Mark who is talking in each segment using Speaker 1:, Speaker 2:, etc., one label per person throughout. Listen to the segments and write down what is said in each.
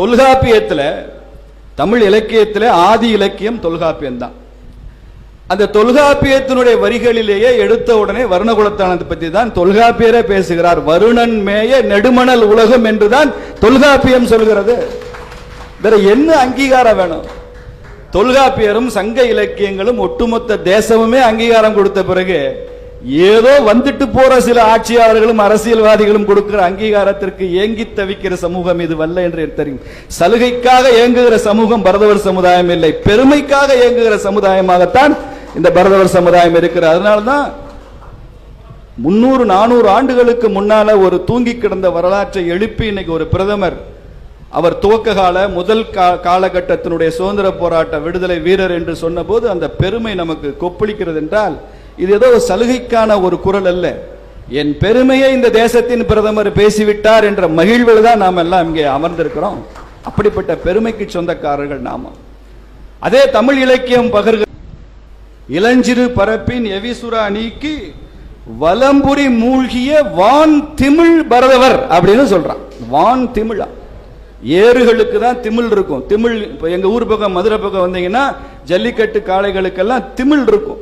Speaker 1: தொல்காப்பியத்தில், தமிழ் இலக்கியத்தில் ஆதி இலக்கியம் தொல்காப்பியம் தான். அந்த தொல்காப்பியத்தினுடைய வரிகளிலேயே எடுத்த உடனே வர்ணகுலத்தானத்தை பற்றி தான் தொல்காப்பியரே பேசுகிறார். வருணன் மேய நெடுமணல் உலகம் என்றுதான் தொல்காப்பியம் சொல்கிறது. வேற என்ன அங்கீகாரம் வேணும்? தொல்காப்பியரும் சங்க இலக்கியங்களும் ஒட்டுமொத்த தேசமுமே அங்கீகாரம் கொடுத்த பிறகு ஏதோ வந்துட்டு போற சில ஆட்சியாளர்களும் அரசியல்வாதிகளும் கொடுக்கிற அங்கீகாரத்திற்கு ஏங்கி தவிக்கிற சமூகம் இது வல்ல என்று தெரியும். சலுகைக்காக ஏங்குகிற சமூகம் பரதவர் சமுதாயம் இல்லை, பெருமைக்காக ஏங்குகிற சமுதாயமாகத்தான் இந்த பரதவர் சமுதாயம் இருக்கிறது. அதனால்தான் 300-400 ஆண்டுகளுக்கு முன்னால ஒரு தூங்கி கிடந்த வரலாற்றை எழுப்பி இன்னைக்கு ஒரு பிரதமர், அவர் துவக்க கால முதல் காலகட்டத்தினுடைய சுதந்திர போராட்ட விடுதலை வீரர் என்று சொன்ன போது அந்த பெருமை நமக்கு கொப்பளிக்கிறது என்றால் இது ஏதோ சலுகைக்கான ஒரு குரல் அல்ல. என் பெருமையை இந்த தேசத்தின் பிரதமர் பேசிவிட்டார் என்ற மகிழ்வில் தான் நாம் எல்லாம் இங்கே அமர்ந்திருக்கிறோம். அப்படிப்பட்ட பெருமைக்கு சொந்தக்காரர்கள் நாம. அதே தமிழ் இலக்கியம் பகர்க இளஞ்சிறு பரப்பின் எவிசுரா நீக்கி வலம்புரி மூழ்கிய வான் திமிழ் பரதவர் அப்படின்னு சொல்றான். வான் திமிழா, ஏறுகளுக்கு தான் திமிழ் இருக்கும். திமிழ் இப்போ எங்க ஊர் பக்கம் மதுரை பக்கம் வந்தீங்கன்னா ஜல்லிக்கட்டு காளைகளுக்கெல்லாம் திமிழ் இருக்கும்.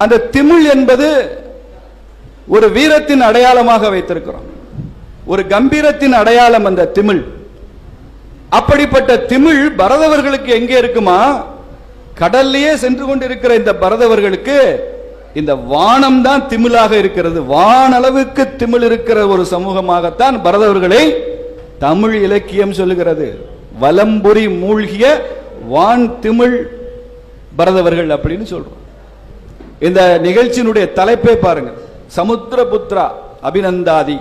Speaker 1: அந்த திமிழ் என்பது ஒரு வீரத்தின் அடையாளமாக வைத்திருக்கிறோம், ஒரு கம்பீரத்தின் அடையாளம் அந்த திமிழ். அப்படிப்பட்ட திமிழ் பரதவர்களுக்கு எங்கே இருக்குமா? கடல்லையே சென்று கொண்டிருக்கிற இந்த பரதவர்களுக்கு இந்த வானம் தான் திமிழாக இருக்கிறது. வானளவுக்கு திமிழ் இருக்கிற ஒரு சமூகமாகத்தான் பரதவர்களை தமிழ் இலக்கியம் சொல்லுகிறது. வலம்புரி மூழ்கிய வான் திமிழ் பரதவர்கள் அப்படின்னு சொல்றோம். இந்த நிகழ்ச்சியினுடைய தலைப்பே பாருங்க, சமுத்திரபுத்ரா அபிநந்தாதி.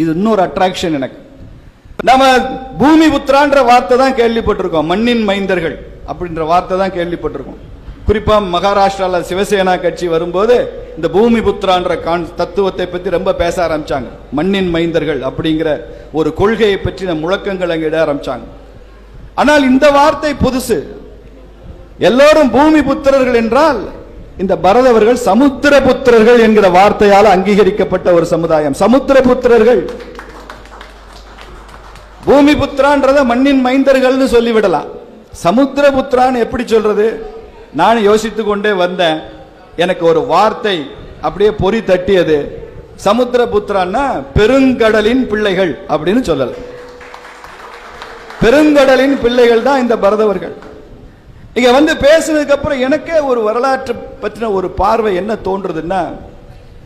Speaker 1: இது இன்னொரு அட்ராக்ஷன் எனக்கு. நம்ம பூமி புத்திரான்ற வார்த்தை தான் கேள்விப்பட்டிருக்கோம், மண்ணின் மைந்தர்கள் அப்படின்ற வார்த்தை தான் கேள்விப்பட்டிருக்கோம். குறிப்பா மகாராஷ்டிரால சிவசேனா கட்சி வரும்போது இந்த பூமி புத்திரான்ற தத்துவத்தை பற்றி ரொம்ப பேச ஆரம்பிச்சாங்க. மண்ணின் மைந்தர்கள் அப்படிங்கிற ஒரு கொள்கையை பற்றின முழக்கங்கள் அங்கே இட ஆரம்பிச்சாங்க. ஆனால் இந்த வார்த்தை புதுசு. எல்லோரும் பூமி புத்திரர்கள் என்றால் இந்த பரதவர்கள் சமுத்திர புத்திரர்கள் என்கிற வார்த்தையால் அங்கீகரிக்கப்பட்ட ஒரு சமுதாயம். சமுத்திர புத்திரர்கள். பூமி புத்திரான்றத மண்ணின் மைந்தர்கள்னு சொல்லிவிடலாம். சமுத்திர புத்திரான்னு எப்படி சொல்றது? நான் யோசித்துக் கொண்டே வந்தேன். எனக்கு ஒரு வார்த்தை அப்படியே பொறி தட்டியது. சமுத்திர புத்திரான்னா பெருங்கடலின் பிள்ளைகள் அப்படின்னு சொல்லல. பெருங்கடலின் பிள்ளைகள் தான் இந்த பரதவர்கள். இங்க வந்து பேசினதுக்கு அப்புறம் எனக்கே ஒரு வரலாற்று பற்றின ஒரு பார்வை என்ன தோன்றுதுன்னா,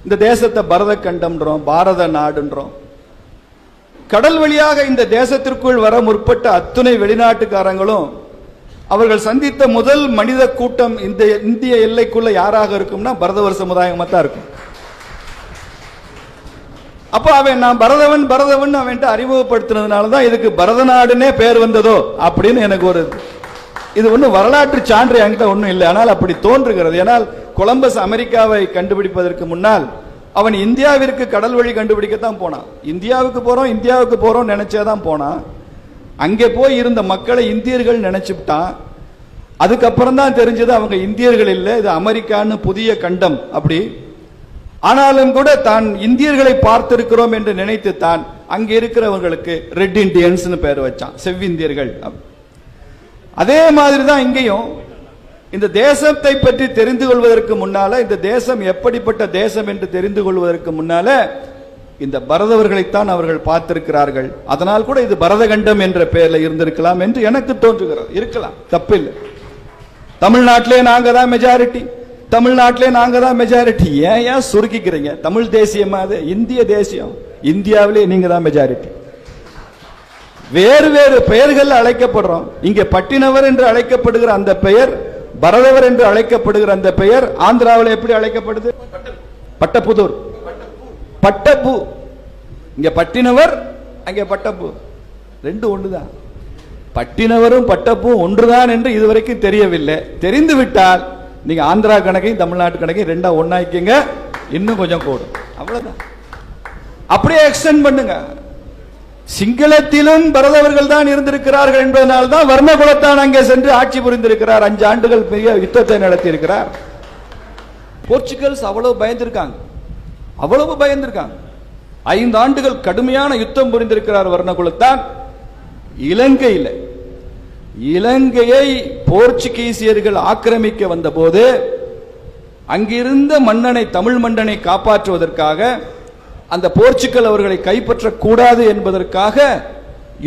Speaker 1: இந்த தேசத்தை பரத கண்டம்ன்றோம், பாரத நாடுன்றோம். கடல் வழியாக இந்த தேசத்திற்குள் வர முற்பட்ட அத்துணை வெளிநாட்டுக்காரங்களும் அவர்கள் சந்தித்த முதல் மனித கூட்டம் இந்த இந்திய எல்லைக்குள்ள யாராக இருக்கும்னா பரதவர் சமுதாயமா தான் இருக்கும். அப்ப அவன் நான் பரதவன் பரதவன் அவன்ட்டு அறிமுகப்படுத்தினதுனாலதான் இதுக்கு பரத நாடுனே பேர் வந்ததோ அப்படின்னு எனக்கு ஒரு, இது ஒன்றும் வரலாற்று சான்று என்கிட்ட ஒன்றும் இல்லை, ஆனால் அப்படி தோன்றுகிறது. ஏனால் கொலம்பஸ் அமெரிக்காவை கண்டுபிடிப்பதற்கு முன்னால் அவன் இந்தியாவிற்கு கடல் வழி கண்டுபிடிக்கத்தான் போனான். இந்தியாவுக்கு போறோம் நினைச்சேதான் போனான். அங்கே போய் இருந்த மக்களை இந்தியர்கள் நினைச்சுட்டான். அதுக்கப்புறம் தான் தெரிஞ்சது அவங்க இந்தியர்கள் இல்லை, இது அமெரிக்கான்னு புதிய கண்டம் அப்படி. ஆனாலும் கூட தான் இந்தியர்களை பார்த்திருக்கிறோம் என்று நினைத்து தான் அங்கே இருக்கிறவங்களுக்கு ரெட் இண்டியன்ஸ் பேர் வச்சான், செவ்விந்தியர்கள். அதே மாதிரி தான் இங்கேயும் இந்த தேசத்தை பற்றி தெரிந்து கொள்வதற்கு முன்னால, இந்த தேசம் எப்படிப்பட்ட தேசம் என்று தெரிந்து கொள்வதற்கு முன்னால இந்த பரதவர்களைத்தான் அவர்கள் பார்த்திருக்கிறார்கள். அதனால் கூட இது பரதகண்டம் என்ற பெயரில் இருந்திருக்கலாம் என்று எனக்கு தோன்றுகிறது. இருக்கலாம், தப்பில்லை. தமிழ்நாட்டிலே நாங்க தான் மெஜாரிட்டி, தமிழ்நாட்டிலே நாங்க தான் மெஜாரிட்டி. ஏன் சுருக்கிக்கிறீங்க? தமிழ் தேசியமா? அது இந்திய தேசியம். இந்தியாவிலே நீங்க தான் மெஜாரிட்டி. வேறு வேறு பெயர்கள் அழைக்கப்படுறோம். இங்கே பட்டினவர் என்று அழைக்கப்படுகிற அந்த பெயர், பரதவர் என்று அழைக்கப்படுகிற அந்த பெயர் ஆந்திராவில் எப்படி அழைக்கப்படுது? பட்டப்புதூர், பட்டப்பு. இங்க பட்டினவர், அங்கே பட்டப்பு, ரெண்டு ஒன்றுதான். பட்டினவரும் பட்டப்பும் ஒன்றுதான் என்று இதுவரைக்கும் தெரியவில்லை. தெரிந்து விட்டால் நீங்க ஆந்திரா கணக்கையும் தமிழ்நாட்டு கணக்கையும் ரெண்டா ஒன்னாக்கிங்க, இன்னும் கொஞ்சம் கூடும். அவ்வளவுதான். அப்படியே எக்ஸ்டெண்ட் பண்ணுங்க. சிங்களத்திலும் பரதவர்கள் தான் இருந்திருக்கிறார்கள் என்பதனால் தான் வர்ணகுலத்தான் அங்கே சென்று ஆட்சி புரிந்திருக்கிறார். 5 ஆண்டுகள் பெரிய யுத்தத்தை நடத்தி இருக்கிறார். போர்ச்சுகல்ஸ் அவ்வளவு பயந்திருக்காங்க, அவ்வளவு பயந்திருக்காங்க. 5 ஆண்டுகள் கடுமையான யுத்தம் புரிந்திருக்கிறார் வர்ணகுலத்தான். இலங்கையை போர்ச்சுகீசியர்கள் ஆக்கிரமிக்க வந்தபோது அங்கிருந்த மன்னனை, தமிழ் மன்னனை காப்பாற்றுவதற்காக, அந்த போர்ச்சுகல் அவர்களை கைப்பற்றக்கூடாது என்பதற்காக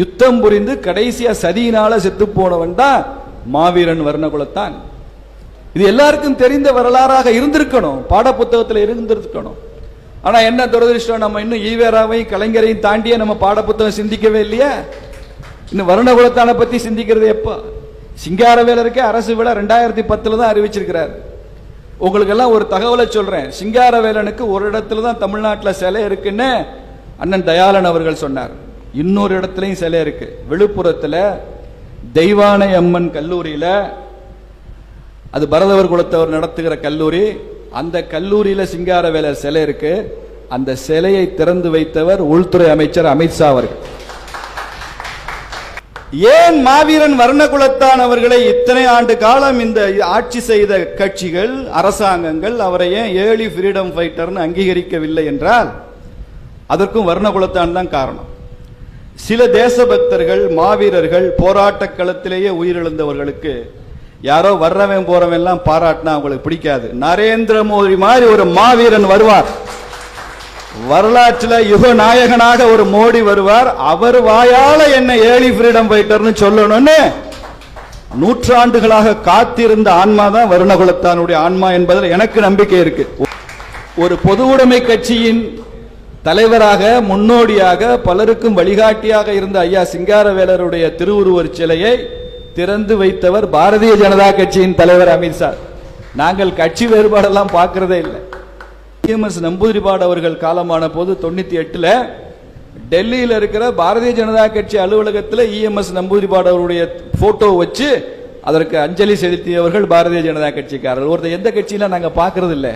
Speaker 1: யுத்தம் புரிந்து கடைசியா சதியினால செத்து போனவன் தான் மாவீரன் வர்ணகுலத்தான். இது எல்லாருக்கும் தெரிந்த வரலாறாக இருந்திருக்கணும், பாட புத்தகத்தில் இருந்திருக்கணும். ஆனா என்ன துரதிருஷ்டம், நம்ம இன்னும் ஈவேராவையும் கலைஞரையும் தாண்டியே நம்ம பாட புத்தகம் சிந்திக்கவே இல்லையா? இன்னும் வர்ணகுலத்தான பத்தி சிந்திக்கிறது எப்ப? சிங்காரவேலருக்கே அரசு விழா 2010 தான் அறிவிச்சிருக்கிறார். உங்களுக்கு எல்லாம் ஒரு தகவலை சொல்றேன். சிங்காரவேலனுக்கு ஒரு இடத்துல தான் தமிழ்நாட்டில் சிலை இருக்குன்னு அண்ணன் தயாளன் அவர்கள் சொன்னார். இன்னொரு இடத்துலயும் சிலை இருக்கு. விழுப்புரத்தில் தெய்வானை அம்மன் கல்லூரியில, அது பரதவர் குலத்தவர் நடத்துகிற கல்லூரி, அந்த கல்லூரியில சிங்காரவேலர் சிலை இருக்கு. அந்த சிலையை திறந்து வைத்தவர் உள்துறை அமைச்சர் அமித்ஷா அவர்கள். ஏன் மாவீரன் வர்ணகுலத்தான் அவர்களை இத்தனை ஆண்டு காலம் இந்த ஆட்சி செய்த கட்சிகள், அரசாங்கங்கள் அவரை ஏன் ஏர்லி ஃப்ரீடம் ஃபைட்டர்னு அங்கீகரிக்கவில்லை என்றால் அதற்கும் வர்ணகுலத்தான் தான் காரணம். சில தேசபக்தர்கள், மாவீரர்கள், போராட்ட களத்திலேயே உயிரிழந்தவர்களுக்கு யாரோ வர்றவன் போறவன் எல்லாம் பாராட்டினா அவங்களுக்கு பிடிக்காது. நரேந்திர மோடி மாதிரி ஒரு மாவீரன் வருவார், வரலாற்றில் யுக நாயகனாக ஒரு மோடி வருவார், அவர் வாயால என்ன ஏர்லி ஃப்ரீடம் ஃபைட்டர்னு சொல்லணும்னு நூற்றாண்டுகளாக காத்திருந்த ஆன்மா தான் வர்ணகுலத்தானுடைய ஆன்மா என்பதில் எனக்கு நம்பிக்கை இருக்கு. ஒரு பொது உடைமை கட்சியின் தலைவராக, முன்னோடியாக, பலருக்கும் வழிகாட்டியாக இருந்த ஐயா சிங்காரவேலருடைய திருவுருவர் சிலையை திறந்து வைத்தவர் பாரதிய ஜனதா கட்சியின் தலைவர் அமித்ஷா. நாங்கள் கட்சி வேறுபாடெல்லாம் பார்க்கிறதே இல்லை. EMS நம்பூதிரிபாடு அவர்கள் காலமான போது 98ல் டெல்லியில் இருக்கிற பாரதிய ஜனதா கட்சி அலுவலகத்தில் EMS நம்பூதிரிபாடு அவருடைய போட்டோ வச்சு அதற்கு அஞ்சலி செலுத்தியவர்கள் பாரதிய ஜனதா கட்சிக்காரர்கள். ஒருத்தர் எந்த கட்சியில நாங்க பார்க்கறது இல்லை.